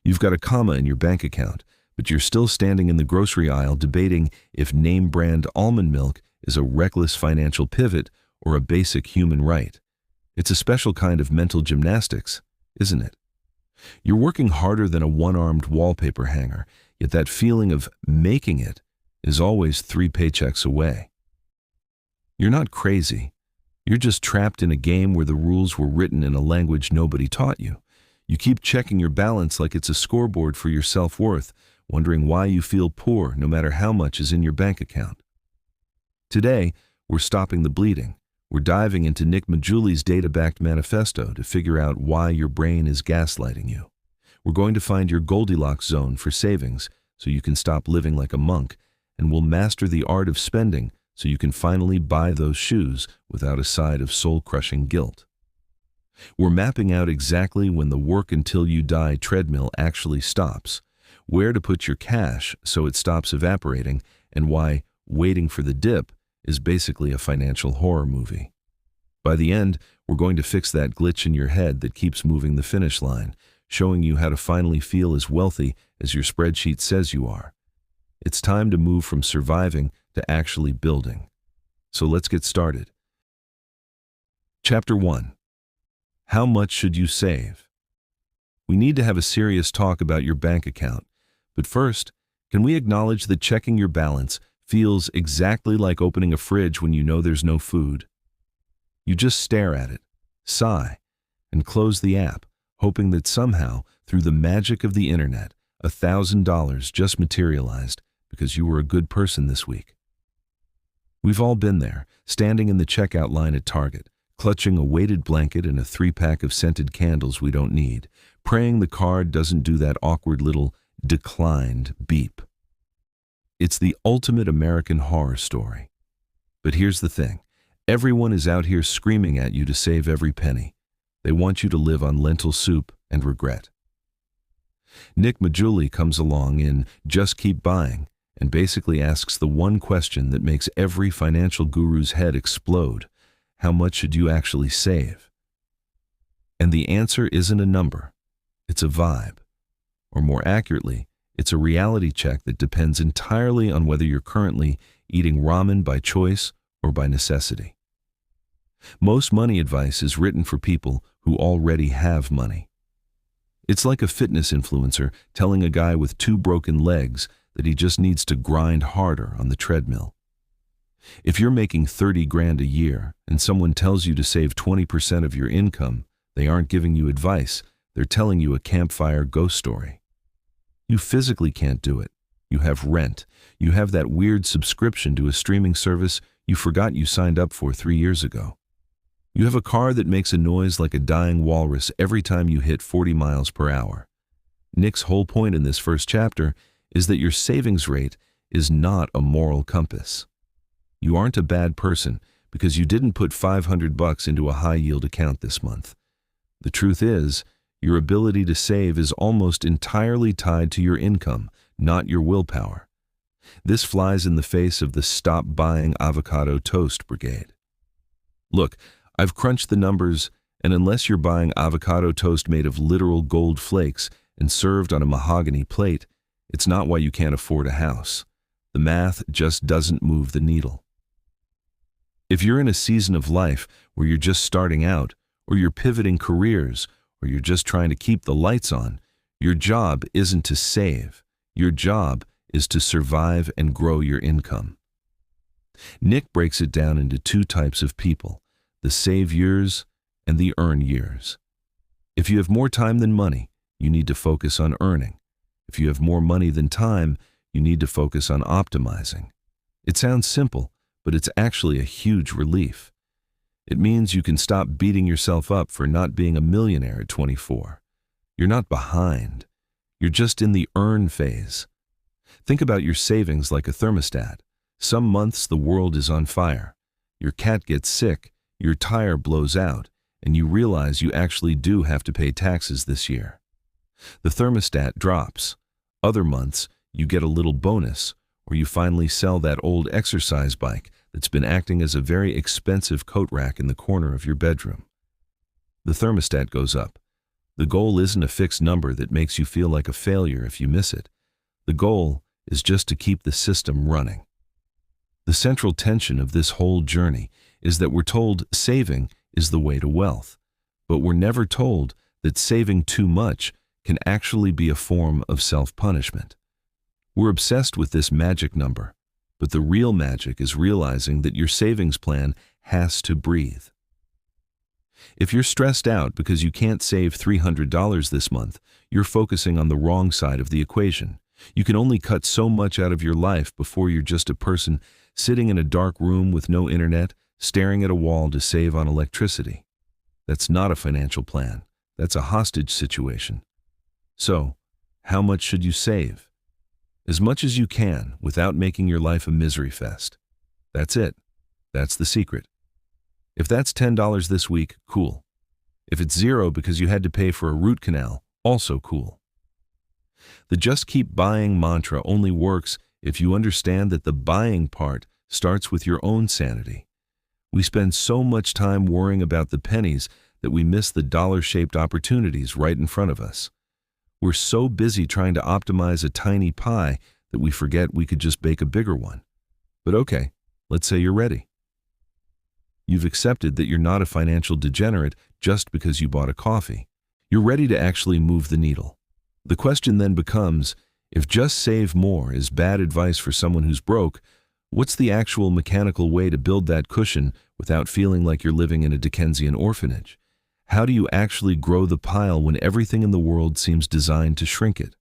You've got a comma in your bank account, but you're still standing in the grocery aisle debating if name-brand almond milk is a reckless financial pivot or a basic human right. It's a special kind of mental gymnastics, isn't it? You're working harder than a one-armed wallpaper hanger, yet that feeling of making it is always 3 paychecks away. You're not crazy. You're just trapped in a game where the rules were written in a language nobody taught you. You keep checking your balance like it's a scoreboard for your self-worth, wondering why you feel poor no matter how much is in your bank account. Today, we're stopping the bleeding. We're diving into Nick Maggiulli's data-backed manifesto to figure out why your brain is gaslighting you. We're going to find your Goldilocks zone for savings so you can stop living like a monk, and we'll master the art of spending so you can finally buy those shoes without a side of soul-crushing guilt. We're mapping out exactly when the work until you die treadmill actually stops, where to put your cash so it stops evaporating, and why waiting for the dip is basically a financial horror movie. By the end, we're going to fix that glitch in your head that keeps moving the finish line, showing you how to finally feel as wealthy as your spreadsheet says you are. It's time to move from surviving to actually building. So let's get started. Chapter 1. How much should you save? We need to have a serious talk about your bank account, but first, can we acknowledge that checking your balance feels exactly like opening a fridge when you know there's no food? You just stare at it, sigh, and close the app, hoping that somehow, through the magic of the internet, $1,000 just materialized because you were a good person this week. We've all been there, standing in the checkout line at Target, clutching a weighted blanket and a 3-pack of scented candles we don't need, praying the card doesn't do that awkward little declined beep. It's the ultimate American horror story. But here's the thing. Everyone is out here screaming at you to save every penny. They want you to live on lentil soup and regret. Nick Maggiulli comes along in Just Keep Buying and basically asks the one question that makes every financial guru's head explode. How much should you actually save? And the answer isn't a number. It's a vibe. Or more accurately, it's a reality check that depends entirely on whether you're currently eating ramen by choice or by necessity. Most money advice is written for people who already have money. It's like a fitness influencer telling a guy with 2 broken legs that he just needs to grind harder on the treadmill. If you're making 30 grand a year and someone tells you to save 20% of your income, they aren't giving you advice, they're telling you a campfire ghost story. You physically can't do it. You have rent. You have that weird subscription to a streaming service you forgot you signed up for 3 years ago. You have a car that makes a noise like a dying walrus every time you hit 40 miles per hour. Nick's whole point in this first chapter is that your savings rate is not a moral compass. You aren't a bad person because you didn't put $500 into a high-yield account this month. The truth is, your ability to save is almost entirely tied to your income, not your willpower. This flies in the face of the Stop Buying Avocado Toast brigade. Look, I've crunched the numbers, and unless you're buying avocado toast made of literal gold flakes and served on a mahogany plate, it's not why you can't afford a house. The math just doesn't move the needle. If you're in a season of life where you're just starting out, or you're pivoting careers, or you're just trying to keep the lights on, your job isn't to save. Your job is to survive and grow your income. Nick breaks it down into 2 types of people, the save years and the earn years. If you have more time than money, you need to focus on earning. If you have more money than time, you need to focus on optimizing. It sounds simple, but it's actually a huge relief. It means you can stop beating yourself up for not being a millionaire at 24. You're not behind. You're just in the earn phase. Think about your savings like a thermostat. Some months the world is on fire. Your cat gets sick, your tire blows out, and you realize you actually do have to pay taxes this year. The thermostat drops. Other months, you get a little bonus, or you finally sell that old exercise bike that's been acting as a very expensive coat rack in the corner of your bedroom. The thermostat goes up. The goal isn't a fixed number that makes you feel like a failure if you miss it. The goal is just to keep the system running. The central tension of this whole journey is that we're told saving is the way to wealth, but we're never told that saving too much can actually be a form of self-punishment. We're obsessed with this magic number, but the real magic is realizing that your savings plan has to breathe. If you're stressed out because you can't save $300 this month, you're focusing on the wrong side of the equation. You can only cut so much out of your life before you're just a person sitting in a dark room with no internet, staring at a wall to save on electricity. That's not a financial plan. That's a hostage situation. So, how much should you save? As much as you can without making your life a misery fest. That's it. That's the secret. If that's $10 this week, cool. If it's $0 because you had to pay for a root canal, also cool. The just keep buying mantra only works if you understand that the buying part starts with your own sanity. We spend so much time worrying about the pennies that we miss the dollar-shaped opportunities right in front of us. We're so busy trying to optimize a tiny pie that we forget we could just bake a bigger one. But okay, let's say you're ready. You've accepted that you're not a financial degenerate just because you bought a coffee. You're ready to actually move the needle. The question then becomes, if just save more is bad advice for someone who's broke, what's the actual mechanical way to build that cushion without feeling like you're living in a Dickensian orphanage? How do you actually grow the pile when everything in the world seems designed to shrink it?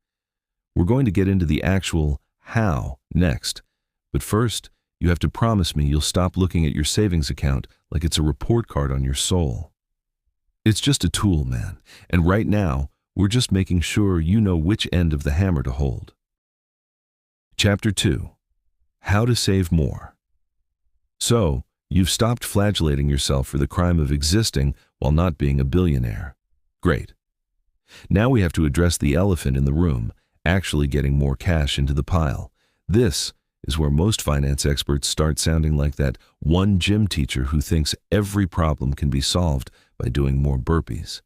We're going to get into the actual how next, but first, you have to promise me you'll stop looking at your savings account like it's a report card on your soul. It's just a tool, man, and right now, we're just making sure you know which end of the hammer to hold. Chapter 2. How to Save More. So, you've stopped flagellating yourself for the crime of existing while not being a billionaire. Great. Now we have to address the elephant in the room, actually getting more cash into the pile. This is where most finance experts start sounding like that one gym teacher who thinks every problem can be solved by doing more burpees.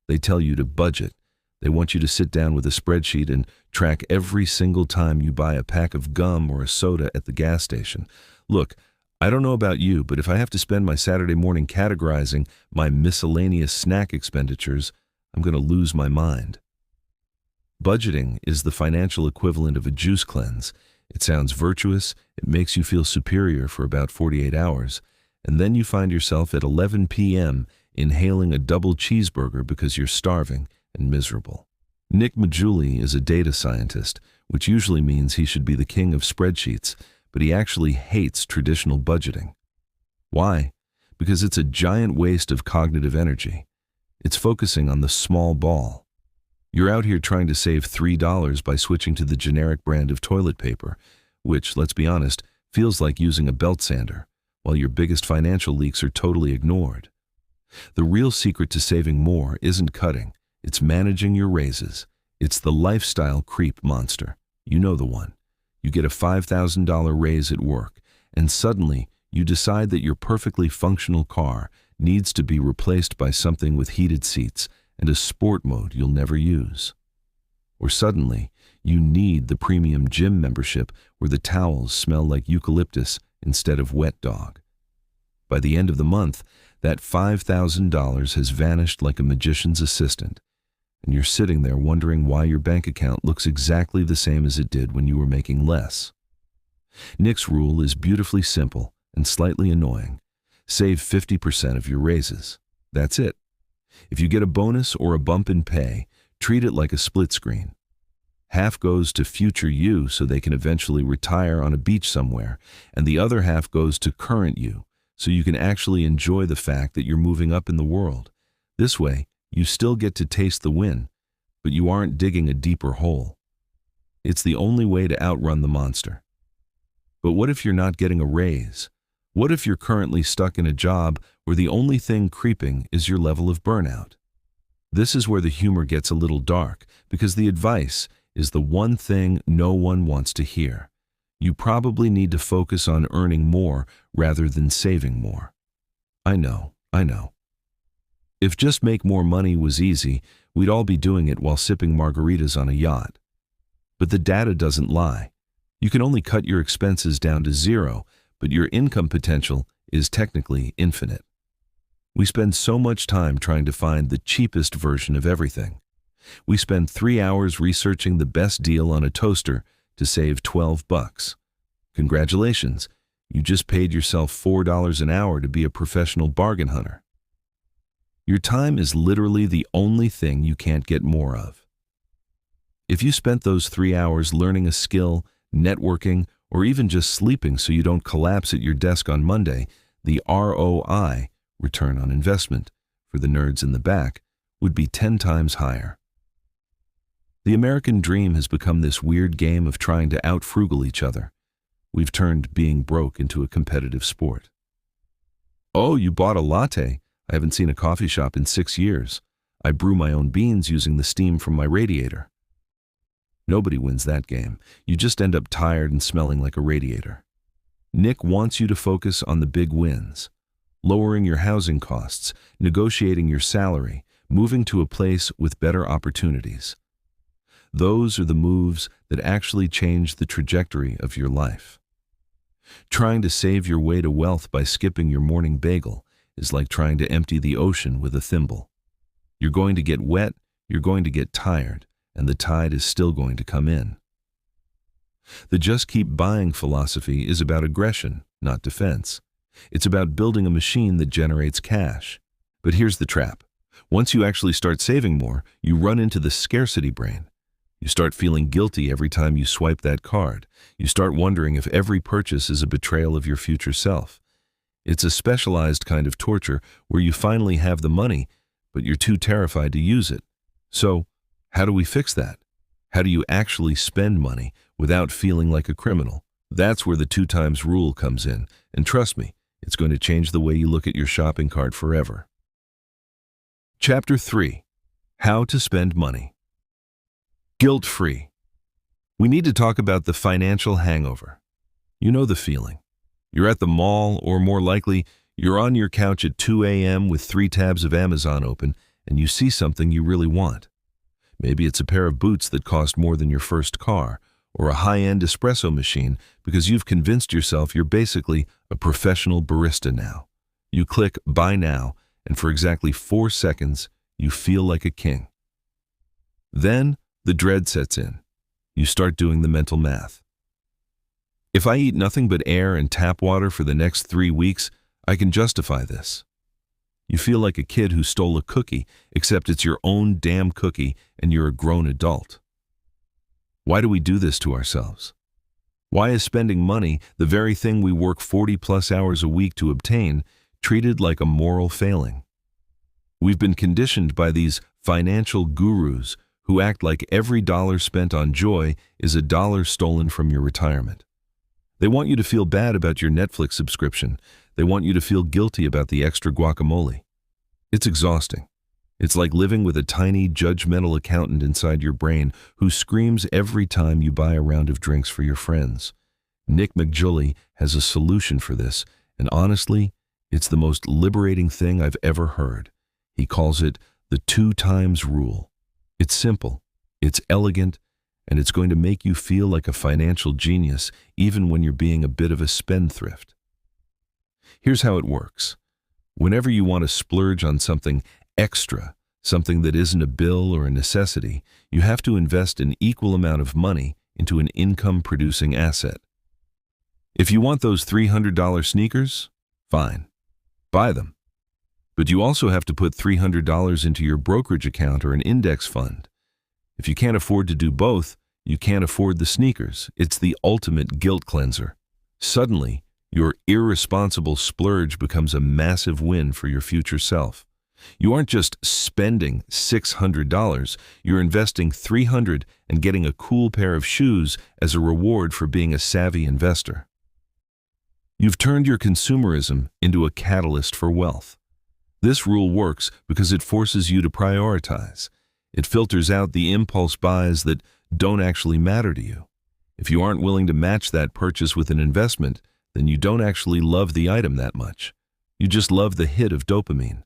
They tell you to budget. They want you to sit down with a spreadsheet and track every single time you buy a pack of gum or a soda at the gas station. Look, I don't know about you, but if I have to spend my Saturday morning categorizing my miscellaneous snack expenditures, I'm going to lose my mind. Budgeting is the financial equivalent of a juice cleanse. It sounds virtuous, it makes you feel superior for about 48 hours, and then you find yourself at 11 p.m. inhaling a double cheeseburger because you're starving and miserable. Nick Maggiulli is a data scientist, which usually means he should be the king of spreadsheets, but he actually hates traditional budgeting. Why? Because it's a giant waste of cognitive energy. It's focusing on the small ball. You're out here trying to save $3 by switching to the generic brand of toilet paper, which, let's be honest, feels like using a belt sander, while your biggest financial leaks are totally ignored. The real secret to saving more isn't cutting, it's managing your raises. It's the lifestyle creep monster. You know the one. You get a $5,000 raise at work, and suddenly you decide that your perfectly functional car needs to be replaced by something with heated seats and a sport mode you'll never use. Or suddenly, you need the premium gym membership where the towels smell like eucalyptus instead of wet dog. By the end of the month, that $5,000 has vanished like a magician's assistant, and you're sitting there wondering why your bank account looks exactly the same as it did when you were making less. Nick's rule is beautifully simple and slightly annoying. Save 50% of your raises. That's it. If you get a bonus or a bump in pay, treat it like a split screen. Half goes to future you so they can eventually retire on a beach somewhere, and the other half goes to current you so you can actually enjoy the fact that you're moving up in the world. This way, you still get to taste the win, but you aren't digging a deeper hole. It's the only way to outrun the monster. But what if you're not getting a raise? What if you're currently stuck in a job where the only thing creeping is your level of burnout? This is where the humor gets a little dark, because the advice is the one thing no one wants to hear. You probably need to focus on earning more rather than saving more. I know. If just make more money was easy, we'd all be doing it while sipping margaritas on a yacht. But the data doesn't lie. You can only cut your expenses down to zero, but your income potential is technically infinite. We spend so much time trying to find the cheapest version of everything. We spend 3 hours researching the best deal on a toaster to save $12. Congratulations, you just paid yourself $4 an hour to be a professional bargain hunter. Your time is literally the only thing you can't get more of. If you spent those 3 hours learning a skill, networking, or even just sleeping so you don't collapse at your desk on Monday, the ROI, return on investment, for the nerds in the back, would be 10 times higher. The American dream has become this weird game of trying to out-frugal each other. We've turned being broke into a competitive sport. Oh, you bought a latte? I haven't seen a coffee shop in 6 years. I brew my own beans using the steam from my radiator. Nobody wins that game. You just end up tired and smelling like a radiator. Nick wants you to focus on the big wins. Lowering your housing costs, negotiating your salary, moving to a place with better opportunities. Those are the moves that actually change the trajectory of your life. Trying to save your way to wealth by skipping your morning bagel is like trying to empty the ocean with a thimble. You're going to get wet, you're going to get tired, and the tide is still going to come in. The just keep buying philosophy is about aggression, not defense. It's about building a machine that generates cash. But here's the trap. Once you actually start saving more, you run into the scarcity brain. You start feeling guilty every time you swipe that card. You start wondering if every purchase is a betrayal of your future self. It's a specialized kind of torture where you finally have the money, but you're too terrified to use it. So, how do we fix that? How do you actually spend money without feeling like a criminal? That's where the 2 times rule comes in, and trust me, it's going to change the way you look at your shopping cart forever. Chapter 3. How to Spend Money. Guilt-free. We need to talk about the financial hangover. You know the feeling. You're at the mall, or more likely, you're on your couch at 2 a.m. with 3 tabs of Amazon open, and you see something you really want. Maybe it's a pair of boots that cost more than your first car, or a high-end espresso machine because you've convinced yourself you're basically a professional barista now. You click Buy Now, and for exactly 4 seconds, you feel like a king. Then, the dread sets in. You start doing the mental math. If I eat nothing but air and tap water for the next 3 weeks, I can justify this. You feel like a kid who stole a cookie, except it's your own damn cookie and you're a grown adult. Why do we do this to ourselves? Why is spending money, the very thing we work 40+ hours a week to obtain, treated like a moral failing? We've been conditioned by these financial gurus who act like every dollar spent on joy is a dollar stolen from your retirement. They want you to feel bad about your Netflix subscription. They want you to feel guilty about the extra guacamole. It's exhausting. It's like living with a tiny, judgmental accountant inside your brain who screams every time you buy a round of drinks for your friends. Nick Maggiulli has a solution for this, and honestly, it's the most liberating thing I've ever heard. He calls it the 2 times rule. It's simple, it's elegant, and it's going to make you feel like a financial genius even when you're being a bit of a spendthrift. Here's how it works. Whenever you want to splurge on something extra, something that isn't a bill or a necessity, you have to invest an equal amount of money into an income-producing asset. If you want those $300 sneakers, fine, buy them. But you also have to put $300 into your brokerage account or an index fund. If you can't afford to do both, you can't afford the sneakers. It's the ultimate guilt cleanser. Suddenly, your irresponsible splurge becomes a massive win for your future self. You aren't just spending $600, you're investing $300 and getting a cool pair of shoes as a reward for being a savvy investor. You've turned your consumerism into a catalyst for wealth. This rule works because it forces you to prioritize. It filters out the impulse buys that don't actually matter to you. If you aren't willing to match that purchase with an investment, then you don't actually love the item that much. You just love the hit of dopamine.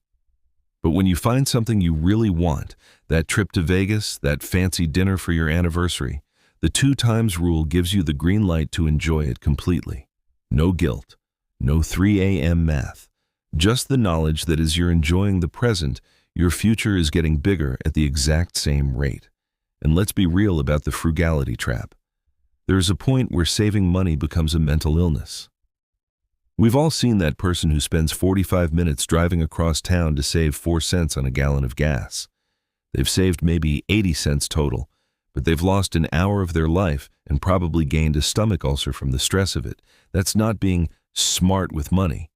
But when you find something you really want, that trip to Vegas, that fancy dinner for your anniversary, the 2 times rule gives you the green light to enjoy it completely. No guilt, no 3 a.m. math, just the knowledge that as you're enjoying the present, your future is getting bigger at the exact same rate. And let's be real about the frugality trap. There is a point where saving money becomes a mental illness. We've all seen that person who spends 45 minutes driving across town to save 4 cents on a gallon of gas. They've saved maybe 80 cents total, but they've lost an hour of their life and probably gained a stomach ulcer from the stress of it. That's not being smart with money.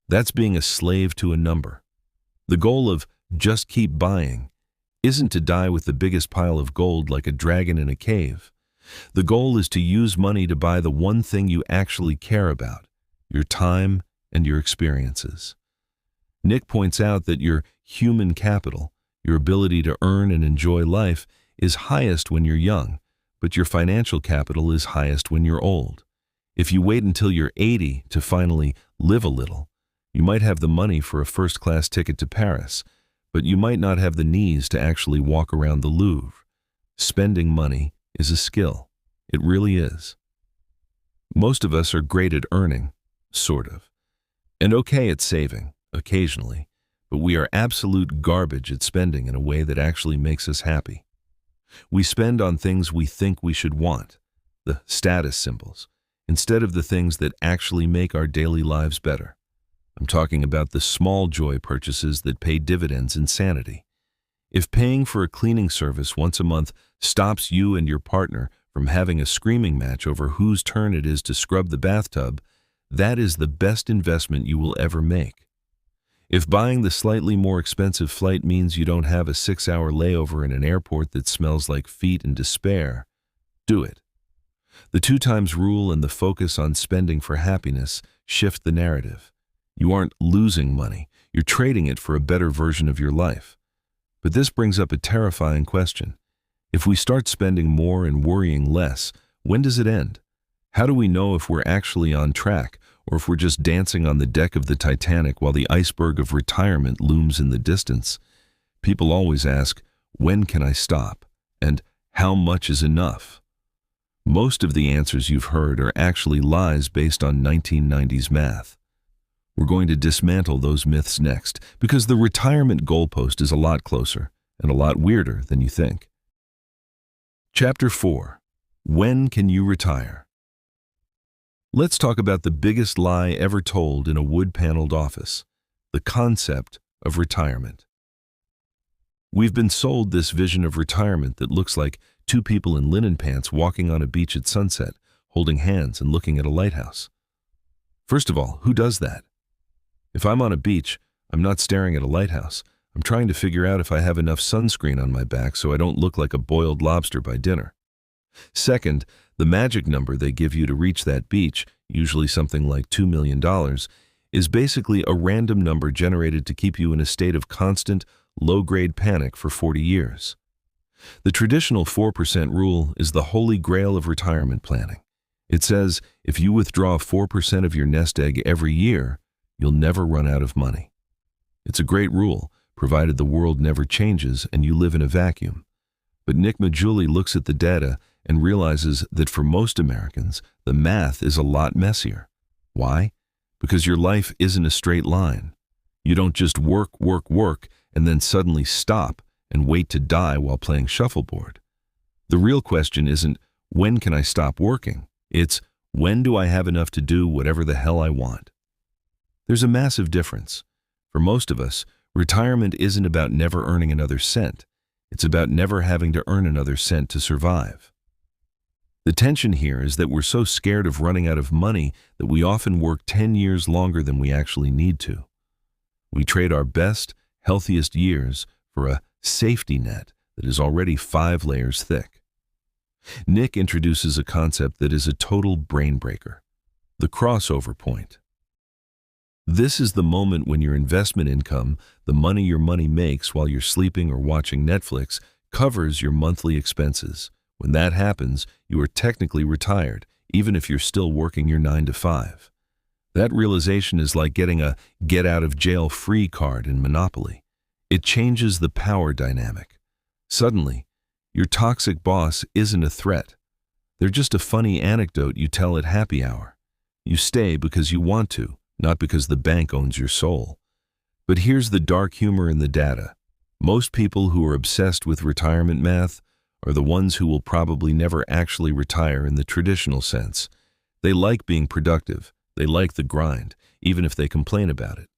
That's being a slave to a number. The goal of just keep buying isn't to die with the biggest pile of gold like a dragon in a cave. The goal is to use money to buy the one thing you actually care about: your time and your experiences. Nick points out that your human capital, your ability to earn and enjoy life, is highest when you're young, but your financial capital is highest when you're old. If you wait until you're 80 to finally live a little, you might have the money for a first-class ticket to Paris, but you might not have the knees to actually walk around the Louvre. Spending money is a skill. It really is. Most of us are great at earning, sort of, and okay at saving, occasionally, but we are absolute garbage at spending in a way that actually makes us happy. We spend on things we think we should want, the status symbols, instead of the things that actually make our daily lives better. I'm talking about the small joy purchases that pay dividends in sanity. If paying for a cleaning service once a month stops you and your partner from having a screaming match over whose turn it is to scrub the bathtub, that is the best investment you will ever make. If buying the slightly more expensive flight means you don't have a 6-hour layover in an airport that smells like feet and despair, do it. The 2 times rule and the focus on spending for happiness shift the narrative. You aren't losing money, you're trading it for a better version of your life. But this brings up a terrifying question. If we start spending more and worrying less, when does it end? How do we know if we're actually on track, or if we're just dancing on the deck of the Titanic while the iceberg of retirement looms in the distance? People always ask, when can I stop? And how much is enough? Most of the answers you've heard are actually lies based on 1990s math. We're going to dismantle those myths next, because the retirement goalpost is a lot closer and a lot weirder than you think. Chapter 4. When can you retire? Let's talk about the biggest lie ever told in a wood-paneled office, the concept of retirement. We've been sold this vision of retirement that looks like 2 people in linen pants walking on a beach at sunset, holding hands and looking at a lighthouse. First of all, who does that? If I'm on a beach, I'm not staring at a lighthouse. I'm trying to figure out if I have enough sunscreen on my back so I don't look like a boiled lobster by dinner. Second, the magic number they give you to reach that beach, usually something like $2 million, is basically a random number generated to keep you in a state of constant, low-grade panic for 40 years. The traditional 4% rule is the holy grail of retirement planning. It says if you withdraw 4% of your nest egg every year, you'll never run out of money. It's a great rule, provided the world never changes and you live in a vacuum. But Nick Maggiulli looks at the data and realizes that for most Americans, the math is a lot messier. Why? Because your life isn't a straight line. You don't just work, and then suddenly stop and wait to die while playing shuffleboard. The real question isn't, when can I stop working? It's, when do I have enough to do whatever the hell I want? There's a massive difference. For most of us, retirement isn't about never earning another cent. It's about never having to earn another cent to survive. The tension here is that we're so scared of running out of money that we often work 10 years longer than we actually need to. We trade our best, healthiest years for a safety net that is already 5 layers thick. Nick introduces a concept that is a total brain breaker: the crossover point. This is the moment when your investment income, the money your money makes while you're sleeping or watching Netflix, covers your monthly expenses. When that happens, you are technically retired, even if you're still working your 9 to 5. That realization is like getting a get-out-of-jail-free card in Monopoly. It changes the power dynamic. Suddenly, your toxic boss isn't a threat. They're just a funny anecdote you tell at happy hour. You stay because you want to, not because the bank owns your soul. But here's the dark humor in the data. Most people who are obsessed with retirement math are the ones who will probably never actually retire in the traditional sense. They like being productive. They like the grind, even if they complain about it.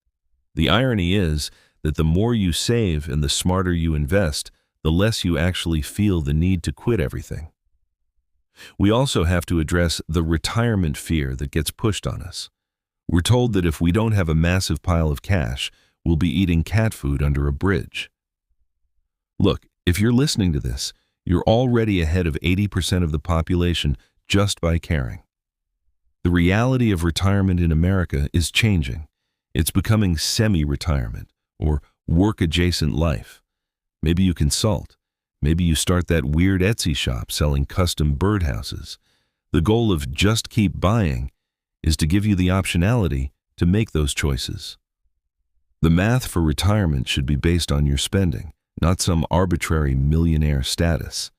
The irony is that the more you save and the smarter you invest, the less you actually feel the need to quit everything. We also have to address the retirement fear that gets pushed on us. We're told that if we don't have a massive pile of cash, we'll be eating cat food under a bridge. Look, if you're listening to this, you're already ahead of 80% of the population just by caring. The reality of retirement in America is changing. It's becoming semi-retirement or work-adjacent life. Maybe you consult. Maybe you start that weird Etsy shop selling custom birdhouses. The goal of Just Keep Buying is to give you the optionality to make those choices. The math for retirement should be based on your spending, not some arbitrary millionaire status.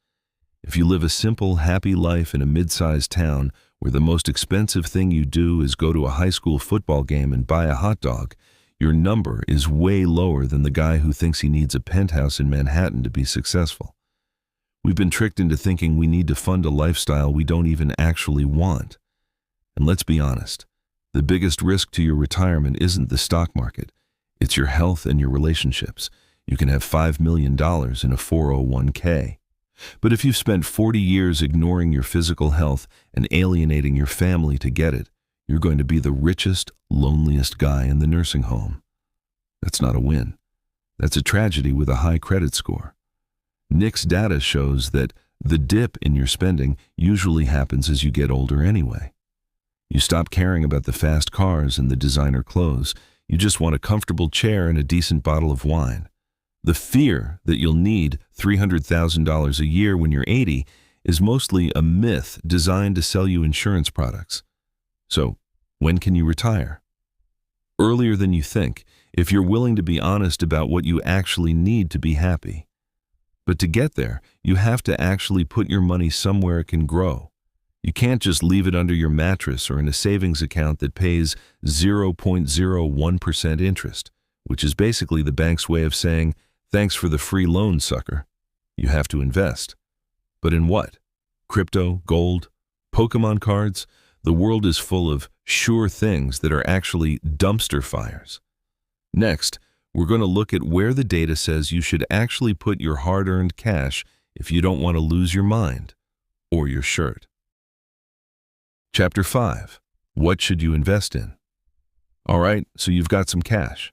If you live a simple, happy life in a mid-sized town where the most expensive thing you do is go to a high school football game and buy a hot dog, your number is way lower than the guy who thinks he needs a penthouse in Manhattan to be successful. We've been tricked into thinking we need to fund a lifestyle we don't even actually want. And let's be honest, the biggest risk to your retirement isn't the stock market. It's your health and your relationships. You can have $5 million in a 401k. But if you've spent 40 years ignoring your physical health and alienating your family to get it, you're going to be the richest, loneliest guy in the nursing home. That's not a win. That's a tragedy with a high credit score. Nick's data shows that the dip in your spending usually happens as you get older anyway. You stop caring about the fast cars and the designer clothes. You just want a comfortable chair and a decent bottle of wine. The fear that you'll need $300,000 a year when you're 80 is mostly a myth designed to sell you insurance products. So, when can you retire? Earlier than you think, if you're willing to be honest about what you actually need to be happy. But to get there, you have to actually put your money somewhere it can grow. You can't just leave it under your mattress or in a savings account that pays 0.01% interest, which is basically the bank's way of saying, thanks for the free loan, sucker. You have to invest. But in what? Crypto, gold, Pokemon cards? The world is full of sure things that are actually dumpster fires. Next, we're going to look at where the data says you should actually put your hard-earned cash if you don't want to lose your mind or your shirt. Chapter 5. What should you invest in? All right, so you've got some cash.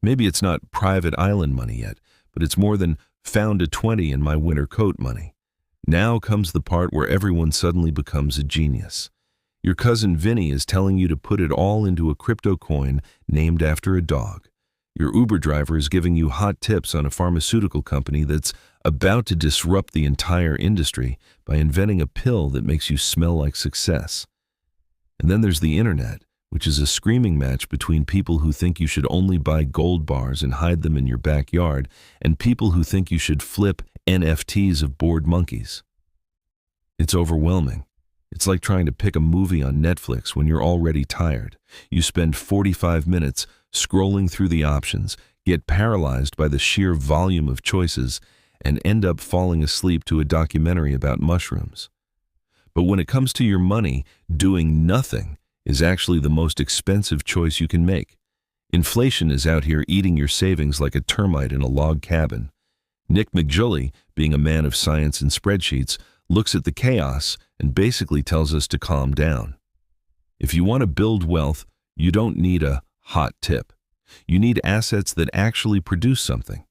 Maybe it's not private island money yet, but it's more than found a 20 in my winter coat money. Now comes the part where everyone suddenly becomes a genius. Your cousin Vinny is telling you to put it all into a crypto coin named after a dog. Your Uber driver is giving you hot tips on a pharmaceutical company that's about to disrupt the entire industry by inventing a pill that makes you smell like success. And then there's the internet, which is a screaming match between people who think you should only buy gold bars and hide them in your backyard, and people who think you should flip NFTs of bored monkeys. It's overwhelming. It's like trying to pick a movie on Netflix when you're already tired. You spend 45 minutes scrolling through the options, get paralyzed by the sheer volume of choices, and end up falling asleep to a documentary about mushrooms. But when it comes to your money, doing nothing is actually the most expensive choice you can make. Inflation is out here eating your savings like a termite in a log cabin. Nick Maggiulli, being a man of science and spreadsheets, looks at the chaos and basically tells us to calm down. If you want to build wealth, you don't need a hot tip. You need assets that actually produce something.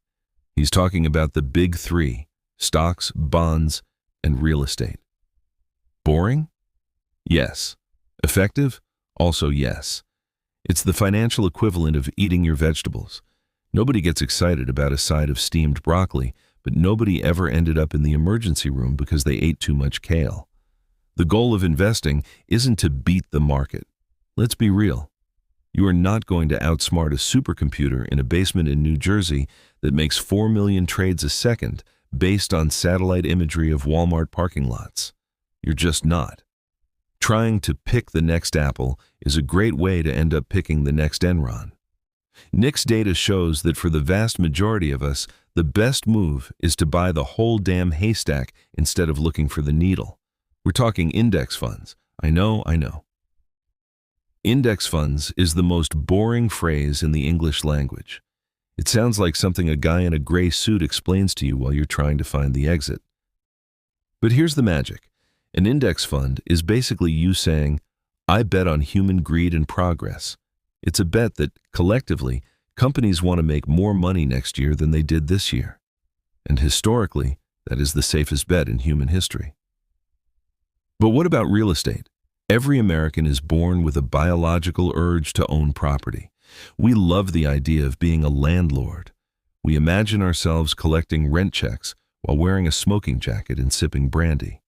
He's talking about the big three: stocks, bonds, and real estate. Boring? Yes. Effective? Also yes. It's the financial equivalent of eating your vegetables. Nobody gets excited about a side of steamed broccoli, but nobody ever ended up in the emergency room because they ate too much kale. The goal of investing isn't to beat the market. Let's be real. You are not going to outsmart a supercomputer in a basement in New Jersey that makes 4 million trades a second based on satellite imagery of Walmart parking lots. You're just not. Trying to pick the next Apple is a great way to end up picking the next Enron. Nick's data shows that for the vast majority of us, the best move is to buy the whole damn haystack instead of looking for the needle. We're talking index funds. I know. Index funds is the most boring phrase in the English language. It sounds like something a guy in a gray suit explains to you while you're trying to find the exit. But here's the magic. An index fund is basically you saying, I bet on human greed and progress. It's a bet that, collectively, companies want to make more money next year than they did this year. And historically, that is the safest bet in human history. But what about real estate? Every American is born with a biological urge to own property. We love the idea of being a landlord. We imagine ourselves collecting rent checks while wearing a smoking jacket and sipping brandy.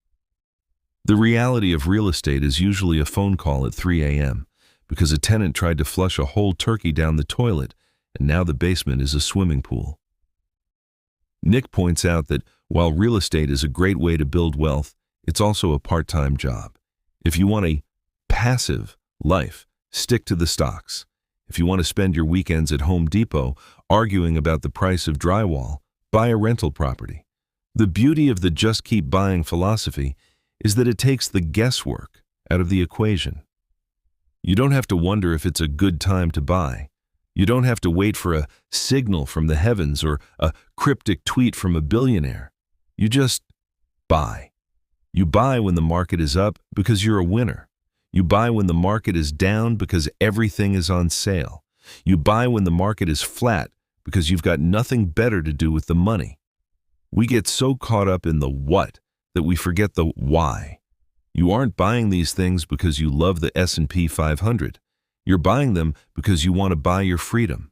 The reality of real estate is usually a phone call at 3 a.m. because a tenant tried to flush a whole turkey down the toilet and now the basement is a swimming pool. Nick points out that while real estate is a great way to build wealth, it's also a part-time job. If you want a passive life, stick to the stocks. If you want to spend your weekends at Home Depot arguing about the price of drywall, buy a rental property. The beauty of the just keep buying philosophy is that it takes the guesswork out of the equation. You don't have to wonder if it's a good time to buy. You don't have to wait for a signal from the heavens or a cryptic tweet from a billionaire. You just buy. You buy when the market is up because you're a winner. You buy when the market is down because everything is on sale. You buy when the market is flat because you've got nothing better to do with the money. We get so caught up in the what that we forget the why. You aren't buying these things because you love the S&P 500. You're buying them because you want to buy your freedom.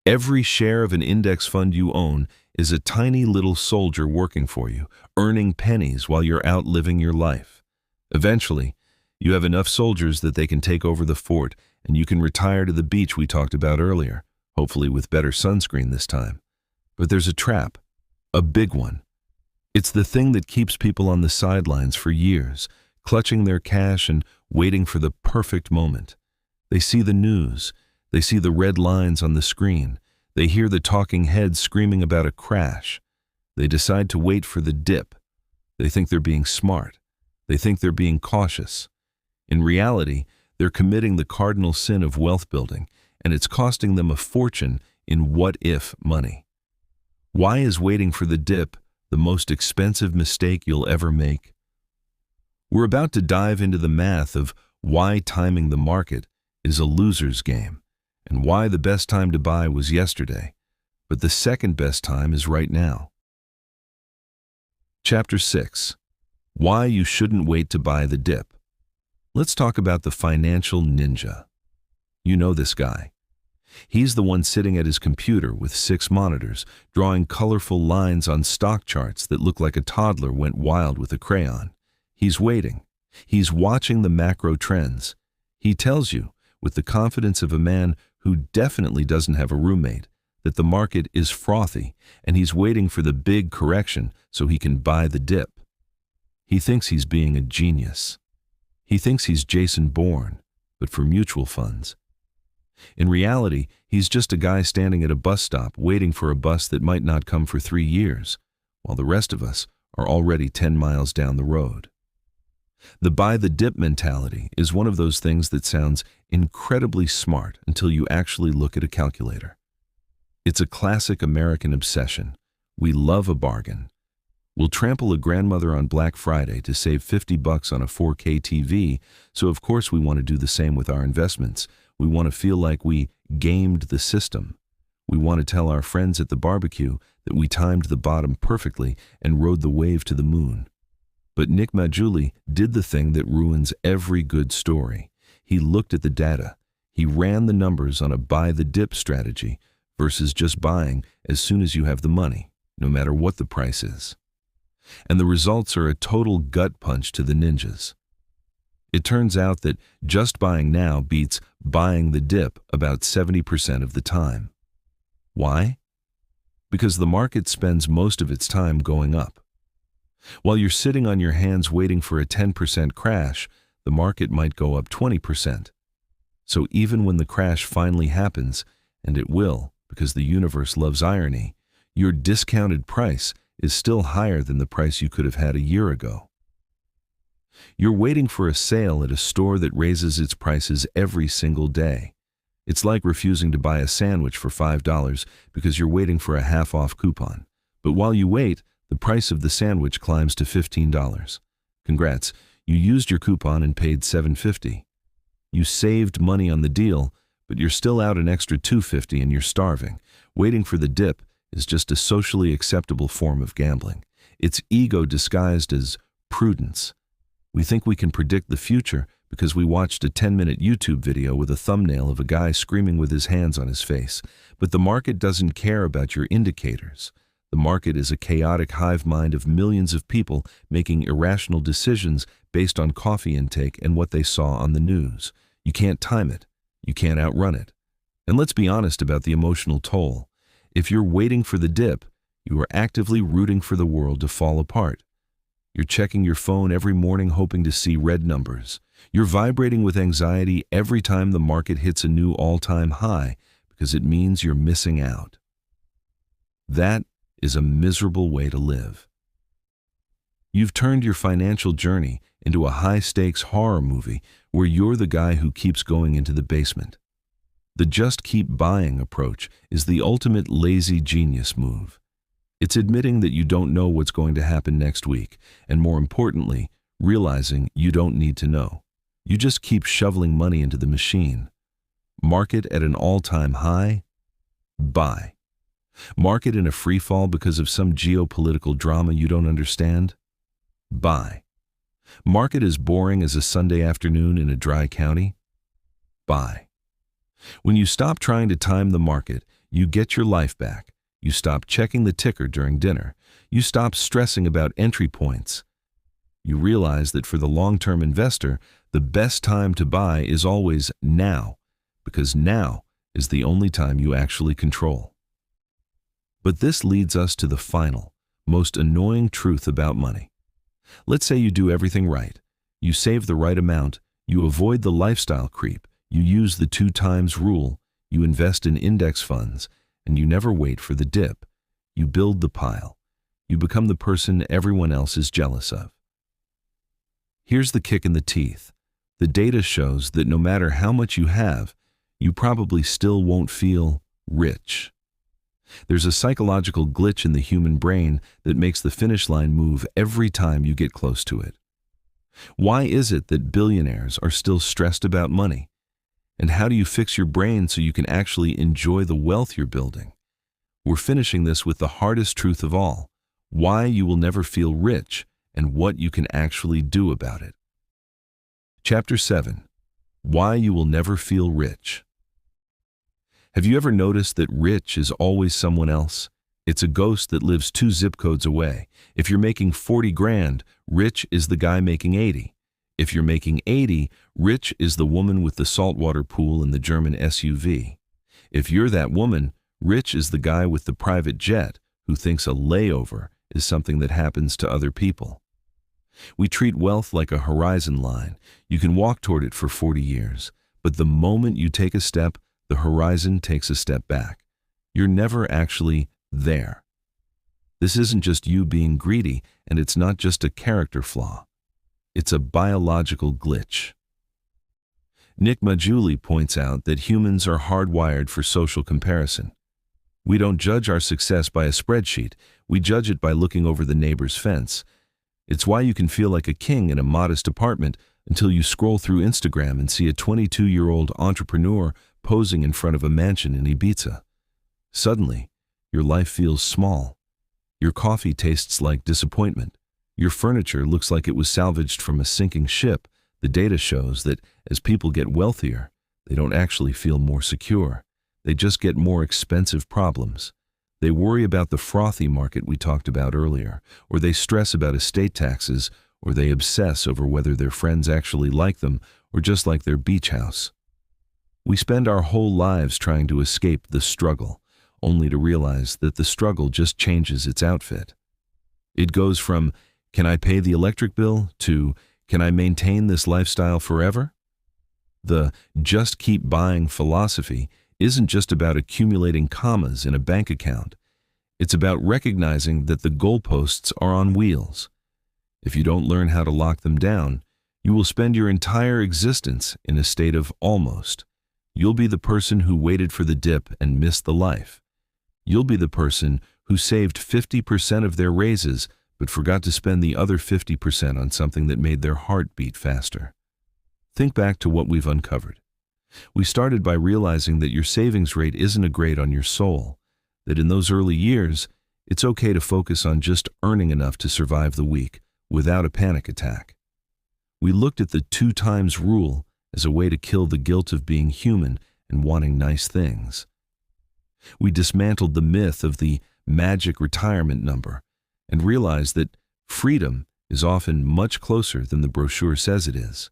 Every share of an index fund you own is a tiny little soldier working for you, earning pennies while you're out living your life. Eventually, you have enough soldiers that they can take over the fort and you can retire to the beach we talked about earlier, hopefully with better sunscreen this time. But there's a trap, a big one. It's the thing that keeps people on the sidelines for years, clutching their cash and waiting for the perfect moment. They see the news. They see the red lines on the screen. They hear the talking heads screaming about a crash. They decide to wait for the dip. They think they're being smart. They think they're being cautious. In reality, they're committing the cardinal sin of wealth building, and it's costing them a fortune in what-if money. Why is waiting for the dip the most expensive mistake you'll ever make? We're about to dive into the math of why timing the market is a loser's game, and why the best time to buy was yesterday, but the second best time is right now. Chapter 6. Why you shouldn't wait to buy the dip. Let's talk about the financial ninja. You know this guy. He's the one sitting at his computer with 6 monitors, drawing colorful lines on stock charts that look like a toddler went wild with a crayon. He's waiting. He's watching the macro trends. He tells you, with the confidence of a man who definitely doesn't have a roommate, that the market is frothy and he's waiting for the big correction so he can buy the dip. He thinks he's being a genius. He thinks he's Jason Bourne, but for mutual funds. In reality, he's just a guy standing at a bus stop waiting for a bus that might not come for 3 years, while the rest of us are already 10 miles down the road. The buy the dip mentality is one of those things that sounds incredibly smart until you actually look at a calculator. It's a classic American obsession. We love a bargain. We'll trample a grandmother on Black Friday to save $50 on a 4K TV, so of course we want to do the same with our investments. We want to feel like we gamed the system. We want to tell our friends at the barbecue that we timed the bottom perfectly and rode the wave to the moon. But Nick Maggiulli did the thing that ruins every good story. He looked at the data. He ran the numbers on a buy-the-dip strategy versus just buying as soon as you have the money, no matter what the price is. And the results are a total gut punch to the ninjas. It turns out that just buying now beats buying the dip about 70% of the time. Why? Because the market spends most of its time going up. While you're sitting on your hands waiting for a 10% crash, the market might go up 20%. So even when the crash finally happens, and it will, because the universe loves irony, your discounted price is still higher than the price you could have had a year ago. You're waiting for a sale at a store that raises its prices every single day. It's like refusing to buy a sandwich for $5 because you're waiting for a half-off coupon. But while you wait, the price of the sandwich climbs to $15. Congrats, you used your coupon and paid $7.50. You saved money on the deal, but you're still out an extra $2.50 and you're starving. Waiting for the dip is just a socially acceptable form of gambling. It's ego disguised as prudence. We think we can predict the future because we watched a 10-minute YouTube video with a thumbnail of a guy screaming with his hands on his face. But the market doesn't care about your indicators. The market is a chaotic hive mind of millions of people making irrational decisions based on coffee intake and what they saw on the news. You can't time it. You can't outrun it. And let's be honest about the emotional toll. If you're waiting for the dip, you are actively rooting for the world to fall apart. You're checking your phone every morning hoping to see red numbers. You're vibrating with anxiety every time the market hits a new all-time high because it means you're missing out. That is a miserable way to live. You've turned your financial journey into a high-stakes horror movie where you're the guy who keeps going into the basement. The just keep buying approach is the ultimate lazy genius move. It's admitting that you don't know what's going to happen next week, and more importantly, realizing you don't need to know. You just keep shoveling money into the machine. Market at an all-time high? Buy. Market in a free fall because of some geopolitical drama you don't understand? Buy. Market as boring as a Sunday afternoon in a dry county? Buy. When you stop trying to time the market, you get your life back. You stop checking the ticker during dinner. You stop stressing about entry points. You realize that for the long-term investor, the best time to buy is always now, because now is the only time you actually control. But this leads us to the final, most annoying truth about money. Let's say you do everything right. You save the right amount, you avoid the lifestyle creep, you use the 2 times rule, you invest in index funds, and you never wait for the dip. You build the pile. You become the person everyone else is jealous of. Here's the kick in the teeth. The data shows that no matter how much you have, you probably still won't feel rich. There's a psychological glitch in the human brain that makes the finish line move every time you get close to it. Why is it that billionaires are still stressed about money? And how do you fix your brain so you can actually enjoy the wealth you're building? We're finishing this with the hardest truth of all, why you will never feel rich and what you can actually do about it. Chapter 7. Why you will never feel rich. Have you ever noticed that rich is always someone else? It's a ghost that lives 2 zip codes away. If you're making 40 grand, rich is the guy making 80. If you're making 80, rich is the woman with the saltwater pool and the German SUV. If you're that woman, rich is the guy with the private jet who thinks a layover is something that happens to other people. We treat wealth like a horizon line. You can walk toward it for 40 years, but the moment you take a step, the horizon takes a step back. You're never actually there. This isn't just you being greedy, and it's not just a character flaw. It's a biological glitch. Nick Maggiulli points out that humans are hardwired for social comparison. We don't judge our success by a spreadsheet, we judge it by looking over the neighbor's fence. It's why you can feel like a king in a modest apartment until you scroll through Instagram and see a 22-year-old entrepreneur posing in front of a mansion in Ibiza. Suddenly, your life feels small. Your coffee tastes like disappointment. Your furniture looks like it was salvaged from a sinking ship. The data shows that as people get wealthier, they don't actually feel more secure. They just get more expensive problems. They worry about the frothy market we talked about earlier, or they stress about estate taxes, or they obsess over whether their friends actually like them or just like their beach house. We spend our whole lives trying to escape the struggle, only to realize that the struggle just changes its outfit. It goes from, can I pay the electric bill, to, can I maintain this lifestyle forever? The just keep buying philosophy isn't just about accumulating commas in a bank account. It's about recognizing that the goalposts are on wheels. If you don't learn how to lock them down, you will spend your entire existence in a state of almost. You'll be the person who waited for the dip and missed the life. You'll be the person who saved 50% of their raises but forgot to spend the other 50% on something that made their heart beat faster. Think back to what we've uncovered. We started by realizing that your savings rate isn't a grade on your soul, that in those early years, it's okay to focus on just earning enough to survive the week without a panic attack. We looked at the 2 times rule as a way to kill the guilt of being human and wanting nice things. We dismantled the myth of the magic retirement number and realized that freedom is often much closer than the brochure says it is.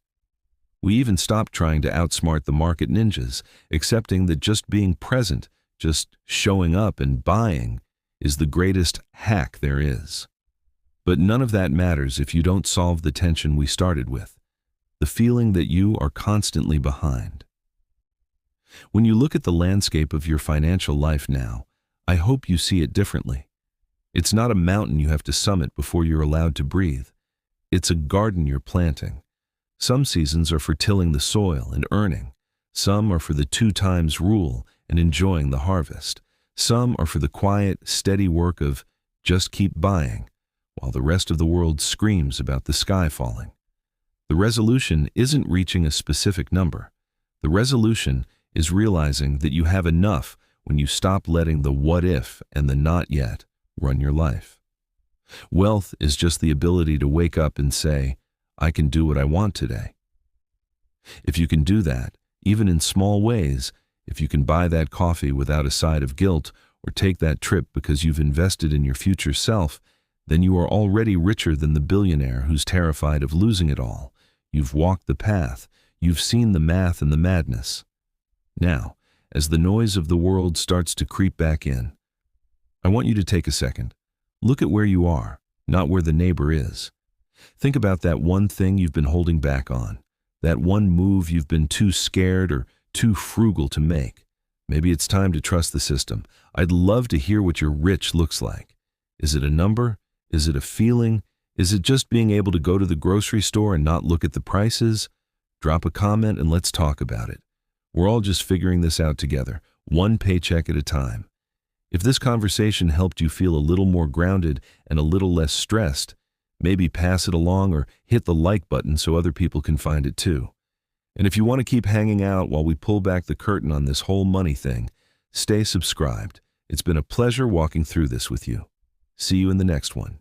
We even stopped trying to outsmart the market ninjas, accepting that just being present, just showing up and buying, is the greatest hack there is. But none of that matters if you don't solve the tension we started with, the feeling that you are constantly behind. When you look at the landscape of your financial life now, I hope you see it differently. It's not a mountain you have to summit before you're allowed to breathe. It's a garden you're planting. Some seasons are for tilling the soil and earning. Some are for the 2 times rule and enjoying the harvest. Some are for the quiet, steady work of just keep buying, while the rest of the world screams about the sky falling. The resolution isn't reaching a specific number. The resolution is realizing that you have enough when you stop letting the what if and the not yet run your life. Wealth is just the ability to wake up and say, I can do what I want today. If you can do that, even in small ways, if you can buy that coffee without a side of guilt or take that trip because you've invested in your future self, then you are already richer than the billionaire who's terrified of losing it all. You've walked the path. You've seen the math and the madness. Now, as the noise of the world starts to creep back in, I want you to take a second. Look at where you are, not where the neighbor is. Think about that one thing you've been holding back on, that one move you've been too scared or too frugal to make. Maybe it's time to trust the system. I'd love to hear what your rich looks like. Is it a number? Is it a feeling? Is it just being able to go to the grocery store and not look at the prices? Drop a comment and let's talk about it. We're all just figuring this out together, one paycheck at a time. If this conversation helped you feel a little more grounded and a little less stressed, maybe pass it along or hit the like button so other people can find it too. And if you want to keep hanging out while we pull back the curtain on this whole money thing, stay subscribed. It's been a pleasure walking through this with you. See you in the next one.